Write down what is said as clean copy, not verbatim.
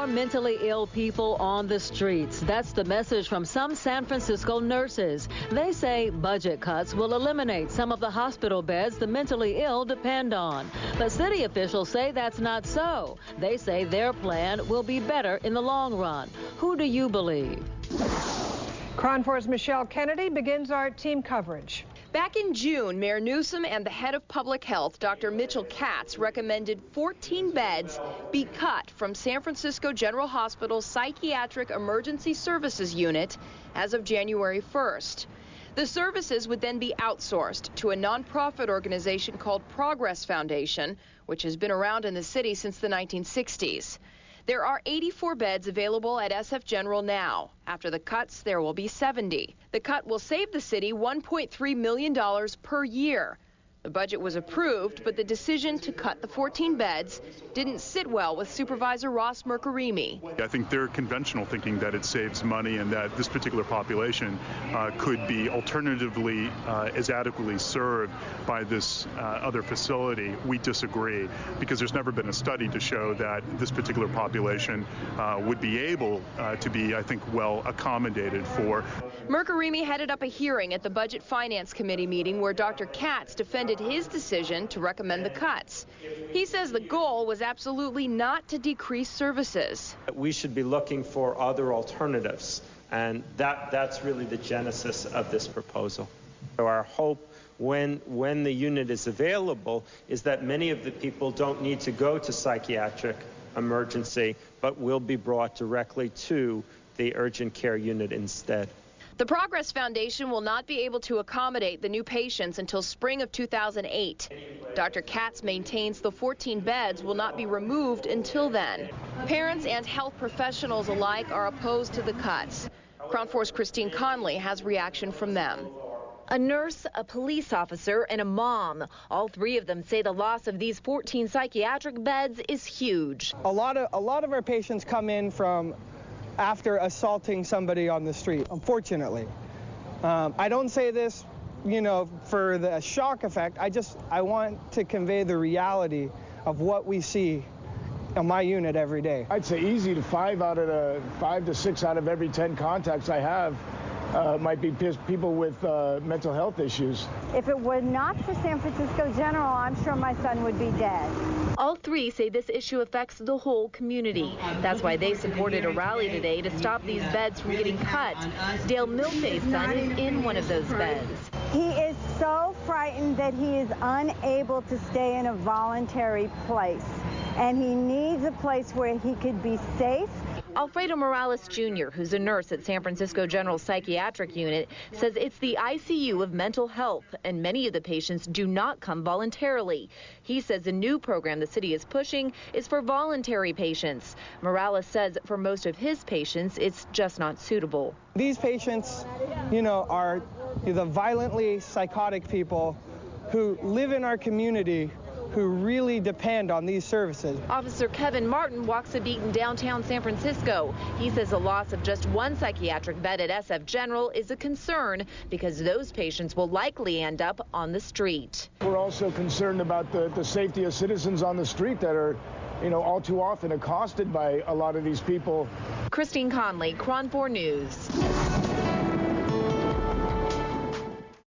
more mentally ill people on the streets. That's the message from some San Francisco nurses. They say budget cuts will eliminate some of the hospital beds the mentally ill depend on. But city officials say that's not so. They say their plan will be better in the long run. Who do you believe? KRON 4's Michelle Kennedy begins our team coverage. Back in June, Mayor Newsom and the head of public health, Dr. Mitchell Katz, recommended 14 beds be cut from San Francisco General Hospital's Psychiatric Emergency Services Unit as of January 1st. The services would then be outsourced to a nonprofit organization called Progress Foundation, which has been around in the city since the 1960s. There are 84 beds available at SF General now. After the cuts, there will be 70. The cut will save the city $1.3 million per year. The budget was approved, but the decision to cut the 14 beds didn't sit well with Supervisor Ross Mercarimi. I think they're conventional thinking that it saves money and that this particular population could be alternatively as adequately served by this other facility. We disagree because there's never been a study to show that this particular population would be able to be, I think, well accommodated for. Mercarimi headed up a hearing at the Budget Finance Committee meeting where Dr. Katz defended his decision to recommend the cuts. He says the goal was absolutely not to decrease services. We should be looking for other alternatives, and that's really the genesis of this proposal. So our hope when the unit is available is that many of the people don't need to go to psychiatric emergency, but will be brought directly to the urgent care unit instead. The Progress Foundation will not be able to accommodate the new patients until spring of 2008. Dr. Katz maintains the 14 beds will not be removed until then. Parents and health professionals alike are opposed to the cuts. KRON 4's Christine Conley has reaction from them. A nurse, a police officer, and a mom. All three of them say the loss of these 14 psychiatric beds is huge. A lot of our patients come in from after assaulting somebody on the street, unfortunately. I don't say this, for the shock effect. I want to convey the reality of what we see in my unit every day. I'd say easy to 5 to 6 out of every 10 contacts I have might be people with mental health issues. If it were not for San Francisco General, I'm sure my son would be dead. All three say this issue affects the whole community. That's why they supported a rally today to stop these beds from getting cut. Dale Milte's son is in one of those beds. He is so frightened that he is unable to stay in a voluntary place, and he needs a place where he could be safe. Alfredo Morales Jr., who's a nurse at San Francisco General Psychiatric Unit, says it's the ICU of mental health, and many of the patients do not come voluntarily. He says the new program the city is pushing is for voluntary patients. Morales says for most of his patients, it's just not suitable. These patients, are the violently psychotic people who live in our community, who really depend on these services. Officer Kevin Martin walks a beat in downtown San Francisco. He says the loss of just one psychiatric bed at SF General is a concern because those patients will likely end up on the street. We're also concerned about the safety of citizens on the street that are, all too often accosted by a lot of these people. Christine Conley, KRON 4 News.